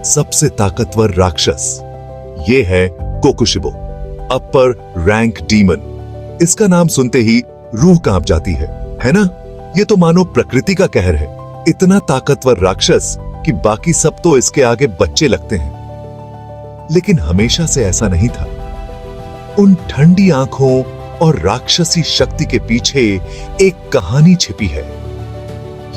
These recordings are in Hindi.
सबसे ताकतवर राक्षस। ये है कोकुशिबो, अपर रैंक डीमन। इसका नाम सुनते ही रूह कांप जाती है ना? ये तो मानो प्रकृति का कहर है। इतना ताकतवर राक्षस कि बाकी सब तो इसके आगे बच्चे लगते हैं। लेकिन हमेशा से ऐसा नहीं था। उन ठंडी आंखों और राक्षसी शक्ति के पीछे एक कहानी छिपी है।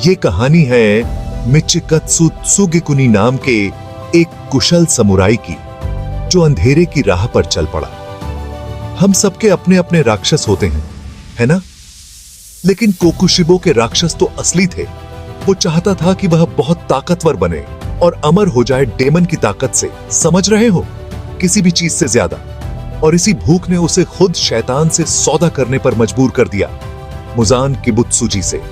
ये कहानी है मिचिकत्सु त्सुगिकुनी नाम के एक कुशल समुराई की, जो अंधेरे की राह पर चल पड़ा। हम सबके अपने अपने राक्षस होते हैं, है ना? लेकिन कोकुशिबो के राक्षस तो असली थे। वो चाहता था कि वह बहुत ताकतवर बने और अमर हो जाए डेमन की ताकत से, समझ रहे हो? किसी भी चीज से ज्यादा। और इसी भूख ने उसे खुद शैतान से सौदा करने पर मजबूर कर दिया, मुजान किबुत्सुजी से।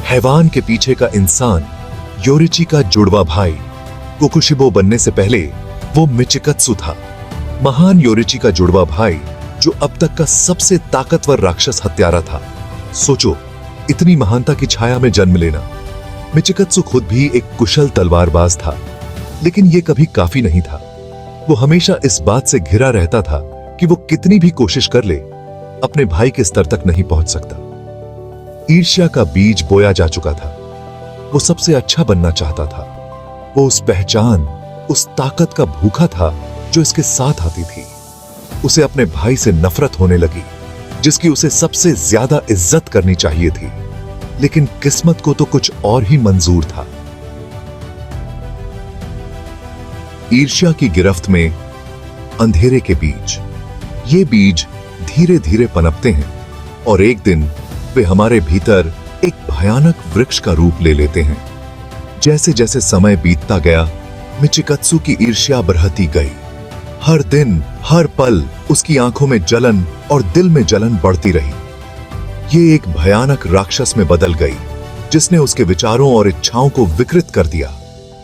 हैवान के पीछे का इंसान योरिची का जुड़वा भाई कोकुशिबो बनने से पहले वो मिचिकत्सु था, महान योरिची का जुड़वा भाई, जो अब तक का सबसे ताकतवर राक्षस हत्यारा था। सोचो, इतनी महानता की छाया में जन्म लेना। मिचिकत्सु खुद भी एक कुशल तलवारबाज था, लेकिन यह कभी काफी नहीं था। वो हमेशा इस बात से घिरा रहता था कि वो कितनी भी कोशिश कर ले, अपने भाई के स्तर तक नहीं पहुंच सकता। ईर्ष्या का बीज बोया जा चुका था। वो सबसे अच्छा बनना चाहता था। वो उस पहचान, उस ताकत का भूखा था जो इसके साथ आती थी। उसे अपने भाई से नफरत होने लगी, जिसकी उसे सबसे ज्यादा इज्जत करनी चाहिए थी। लेकिन किस्मत को तो कुछ और ही मंजूर था। ईर्ष्या की गिरफ्त में अंधेरे के बीज, ये बीज धीरे धीरे पनपते हैं और एक दिन वे हमारे भीतर एक भयानक वृक्ष का रूप ले लेते हैं। जैसे जैसे समय बीतता गया, मिचिकत्सु की ईर्ष्या बढ़ती गई। हर दिन, हर पल उसकी आंखों में जलन और दिल में जलन बढ़ती रही। ये एक भयानक राक्षस में बदल गई, जिसने उसके विचारों और इच्छाओं को विकृत कर दिया।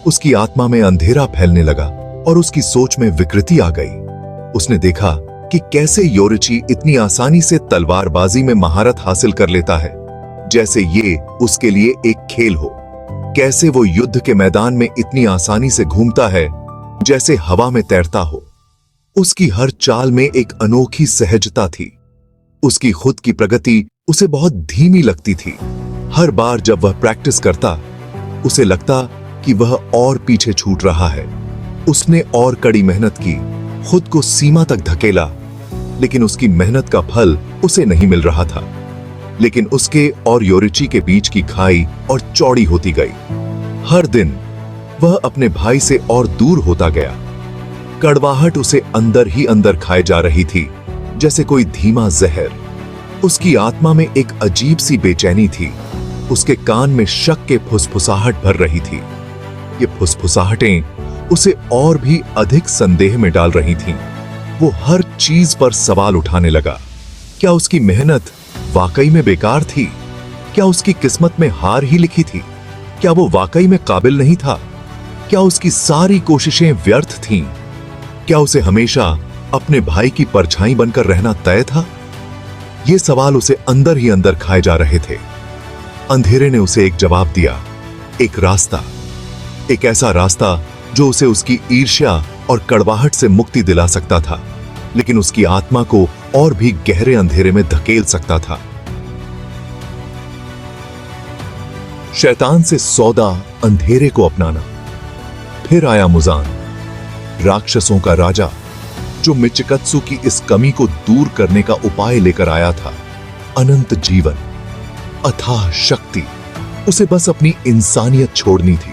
उसकी आत्मा में अंधेरा फैलने लगा और उसकी सोच में विकृति आ गई। उसने देखा कि कैसे योरिची इतनी आसानी से तलवारबाजी में महारत हासिल कर लेता है, जैसे ये उसके लिए एक खेल हो। कैसे वो युद्ध के मैदान में इतनी आसानी से घूमता है, जैसे हवा में तैरता हो। उसकी हर चाल में एक अनोखी सहजता थी। उसकी खुद की प्रगति उसे बहुत धीमी लगती थी। हर बार जब वह प्रैक्टिस करता, उसे लगता कि वह और पीछे छूट रहा है। उसने और कड़ी मेहनत की, खुद को सीमा तक धकेला, लेकिन उसकी मेहनत का फल उसे नहीं मिल रहा था। लेकिन उसके और योरिची के बीच की खाई और चौड़ी होती गई। हर दिन वह अपने भाई से और दूर होता गया। कड़वाहट उसे अंदर ही अंदर खाए जा रही थी, जैसे कोई धीमा जहर। उसकी आत्मा में एक अजीब सी बेचैनी थी। उसके कान में शक के फुसफुसाहट भर रही थी। ये फुसफुसाहटें उसे और भी अधिक संदेह में डाल रही थीं। वो हर चीज पर सवाल उठाने लगा। क्या उसकी मेहनत वाकई में बेकार थी? क्या उसकी किस्मत में हार ही लिखी थी? क्या वो वाकई में काबिल नहीं था? क्या उसकी सारी कोशिशें व्यर्थ थीं? क्या उसे हमेशा अपने भाई की परछाई बनकर रहना तय था? ये सवाल उसे अंदर ही अंदर खाए जा रहे थे। अंधेरे ने उसे एक जवाब दिया, एक रास्ता, एक ऐसा रास्ता जो उसे उसकी ईर्ष्या और कड़वाहट से मुक्ति दिला सकता था, लेकिन उसकी आत्मा को और भी गहरे अंधेरे में धकेल सकता था। शैतान से सौदा, अंधेरे को अपनाना। फिर आया मुजान, राक्षसों का राजा, जो मिचिकत्सु की इस कमी को दूर करने का उपाय लेकर आया था। अनंत जीवन, अथाह शक्ति। उसे बस अपनी इंसानियत छोड़नी थी।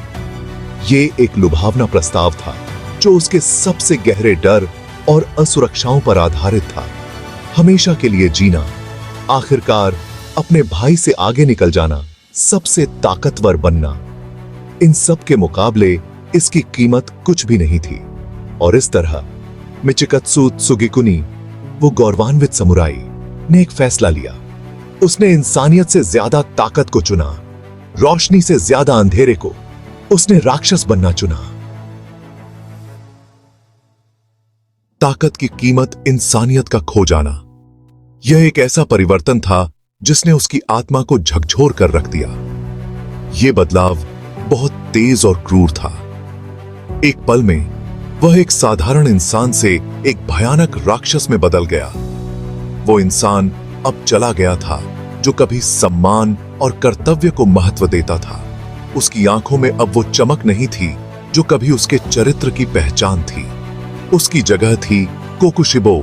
ये एक लुभावना प्रस्ताव था, जो उसके सबसे गहरे डर और असुरक्षाओं पर आधारित था। हमेशा के लिए जीना, आखिरकार अपने भाई से आगे निकल जाना, सबसे ताकतवर बनना। इन सब के मुकाबले इसकी कीमत कुछ भी नहीं थी। और इस तरह मिचिकत्सु त्सुगिकुनी, वो गौरवान्वित समुराई, ने एक फैसला लिया। उसने इंसानियत से ज्यादा ताकत को चुना, रोशनी से ज्यादा अंधेरे को। उसने राक्षस बनना चुना। ताकत की कीमत इंसानियत का खो जाना। यह एक ऐसा परिवर्तन था जिसने उसकी आत्मा को झकझोर कर रख दिया। यह बदलाव बहुत तेज और क्रूर था। एक पल में वह एक साधारण इंसान से एक भयानक राक्षस में बदल गया। वो इंसान अब चला गया था जो कभी सम्मान और कर्तव्य को महत्व देता था। उसकी आंखों में अब वो चमक नहीं थी जो कभी उसके चरित्र की पहचान थी। उसकी जगह थी कोकुशिबो,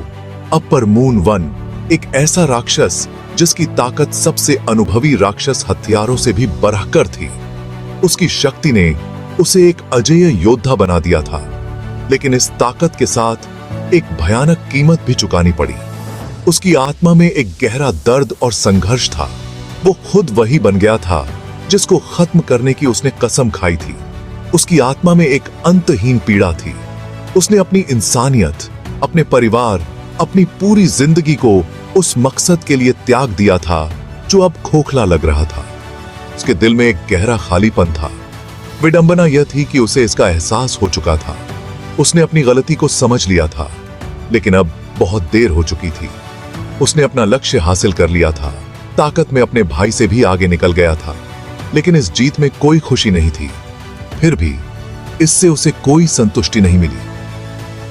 अपर मून वन, एक ऐसा राक्षस जिसकी ताकत सबसे अनुभवी राक्षस हथियारों से भी बढ़कर थी। उसकी शक्ति ने उसे एक अजेय योद्धा बना दिया था, लेकिन इस ताकत के साथ एक भयानक कीमत भी चुकानी पड़ी। उसकी आत्मा में एक गहरा दर्द और संघर्ष था। वो खुद वही बन गया था जिसको खत्म करने की उसने कसम खाई थी। उसकी आत्मा में एक अंतहीन पीड़ा थी। उसने अपनी इंसानियत, अपने परिवार, अपनी पूरी जिंदगी को उस मकसद के लिए त्याग दिया था जो अब खोखला लग रहा था। उसके दिल में एक गहरा खालीपन था। विडंबना यह थी कि उसे इसका एहसास हो चुका था। उसने अपनी गलती को समझ लिया था, लेकिन अब बहुत देर हो चुकी थी। उसने अपना लक्ष्य हासिल कर लिया था, ताकत में अपने भाई से भी आगे निकल गया था, लेकिन इस जीत में कोई खुशी नहीं थी। फिर भी इससे उसे कोई संतुष्टि नहीं मिली।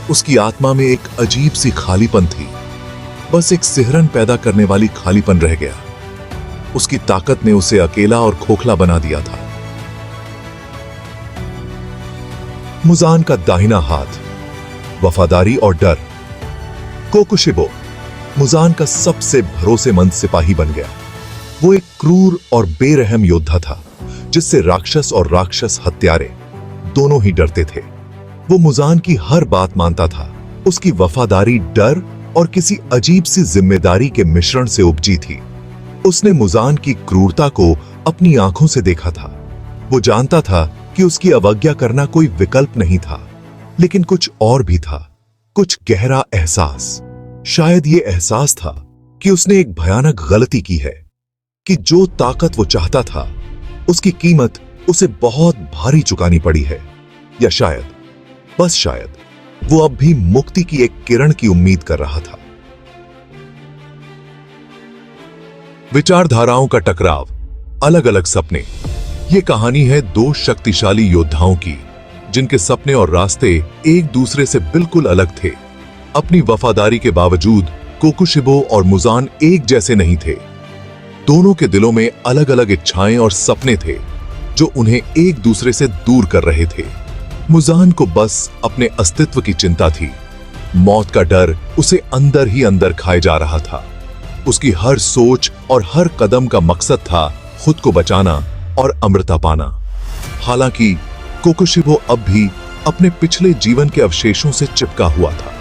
उसकी आत्मा में एक अजीब सी खालीपन थी। बस एक सिहरन पैदा करने वाली खालीपन रह गया। उसकी ताकत ने उसे अकेला और खोखला बना दिया था। मुजान का दाहिना हाथ, वफादारी और डर। कोकुशिबो मुजान का सबसे भरोसेमंद सिपाही बन गया। वो एक क्रूर और बेरहम योद्धा था जिससे राक्षस और राक्षस हत्यारे दोनों ही डरते थे। वो मुजान की हर बात मानता था। उसकी वफादारी डर और किसी अजीब सी जिम्मेदारी के मिश्रण से उपजी थी। उसने मुजान की क्रूरता को अपनी आंखों से देखा था। वो जानता था कि उसकी अवज्ञा करना कोई विकल्प नहीं था, लेकिन कुछ और भी था, कुछ गहरा एहसास। शायद ये एहसास था कि उसने एक भयानक गलती की है, कि जो ताकत वो चाहता था उसकी कीमत उसे बहुत भारी चुकानी पड़ी है। या शायद, बस शायद, वो अब भी मुक्ति की एक किरण की उम्मीद कर रहा था। विचारधाराओं का टकराव, अलग अलग सपने। ये कहानी है दो शक्तिशाली योद्धाओं की, जिनके सपने और रास्ते एक दूसरे से बिल्कुल अलग थे। अपनी वफादारी के बावजूद कोकुशिबो और मुजान एक जैसे नहीं थे। दोनों के दिलों में अलग अलग इच्छाएं और सपने थे जो उन्हें एक दूसरे से दूर कर रहे थे। मुजान को बस अपने अस्तित्व की चिंता थी। मौत का डर उसे अंदर ही अंदर खाए जा रहा था। उसकी हर सोच और हर कदम का मकसद था खुद को बचाना और अमृता पाना। हालांकि कोकुशिबो अब भी अपने पिछले जीवन के अवशेषों से चिपका हुआ था।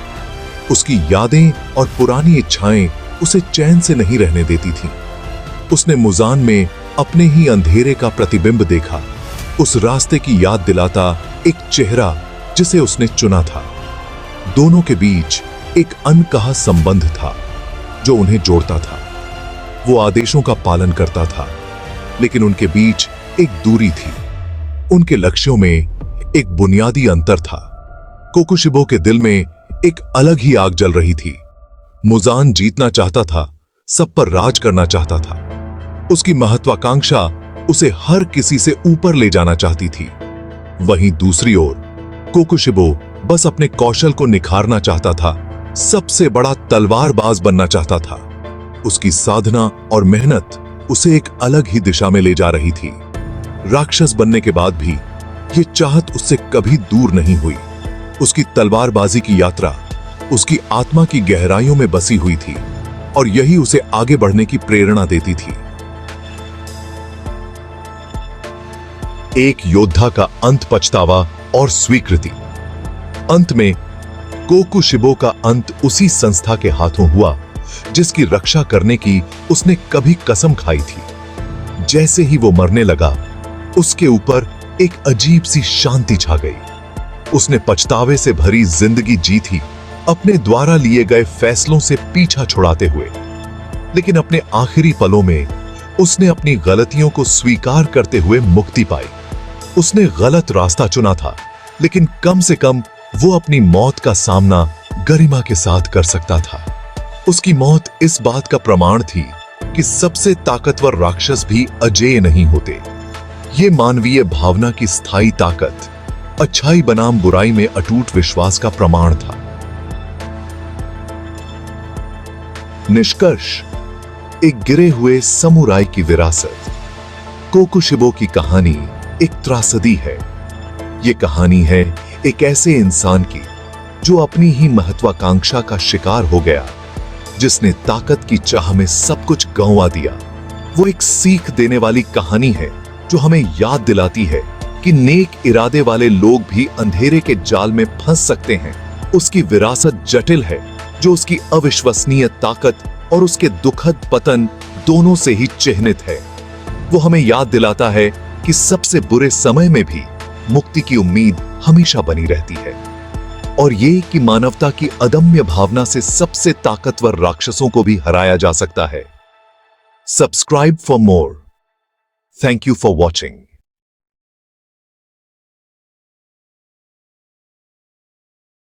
उसकी यादें और पुरानी इच्छाएं उसे चैन से नहीं रहने देती थीं। उसने मुजान में अपने ही अंधेरे का प्रतिबिंब देखा, उस रास्ते की याद दिलाता एक चेहरा जिसे उसने चुना था। दोनों के बीच एक अनकहा संबंध था जो उन्हें जोड़ता था। वो आदेशों का पालन करता था, लेकिन उनके बीच एक दूरी थी। उनके लक्ष्यों में एक बुनियादी अंतर था। कोकुशिबो के दिल में एक अलग ही आग जल रही थी। मुजान जीतना चाहता था, सब पर राज करना चाहता था। उसकी महत्वाकांक्षा उसे हर किसी से ऊपर ले जाना चाहती थी। वहीं दूसरी ओर कोकुशिबो बस अपने कौशल को निखारना चाहता था, सबसे बड़ा तलवारबाज बनना चाहता था। उसकी साधना और मेहनत उसे एक अलग ही दिशा में ले जा रही थी। राक्षस बनने के बाद भी ये चाहत उससे कभी दूर नहीं हुई। उसकी तलवारबाजी की यात्रा उसकी आत्मा की गहराइयों में बसी हुई थी और यही उसे आगे बढ़ने की प्रेरणा देती थी। एक योद्धा का अंत, पछतावा और स्वीकृति। अंत में कोकुशिबो का अंत उसी संस्था के हाथों हुआ जिसकी रक्षा करने की उसने कभी कसम खाई थी। जैसे ही वो मरने लगा, उसके ऊपर एक अजीब सी शांति छा गई। उसने पछतावे से भरी जिंदगी जी थी, अपने द्वारा लिए गए फैसलों से पीछा छुड़ाते हुए, लेकिन अपने आखिरी पलों में उसने अपनी गलतियों को स्वीकार करते हुए मुक्ति पाई। उसने गलत रास्ता चुना था, लेकिन कम से कम वो अपनी मौत का सामना गरिमा के साथ कर सकता था। उसकी मौत इस बात का प्रमाण थी कि सबसे ताकतवर राक्षस भी अजेय नहीं होते। ये मानवीय भावना की स्थायी ताकत अच्छाई बनाम बुराई में अटूट विश्वास का प्रमाण था। निष्कर्ष, एक गिरे हुए समुराई की विरासत। कोकुशिबो की कहानी एक त्रासदी है। ये कहानी है एक ऐसे इंसान की जो अपनी ही महत्वाकांक्षा का शिकार हो गया, जिसने ताकत की चाह में सब कुछ गंवा दिया। वो एक सीख देने वाली कहानी है जो हमें याद दिलाती है कि नेक इरादे वाले लोग भी अंधेरे के जाल में फंस सकते हैं। उसकी विरासत जटिल है, जो उसकी अविश्वसनीय ताकत और उसके दुखद पतन दोनों से ही चिह्नित है। वो हमें याद दिलाता है कि सबसे बुरे समय में भी मुक्ति की उम्मीद हमेशा बनी रहती है, और ये कि मानवता की अदम्य भावना से सबसे ताकतवर राक्षसों को भी हराया जा सकता है। Subscribe for more. Thank you for watching.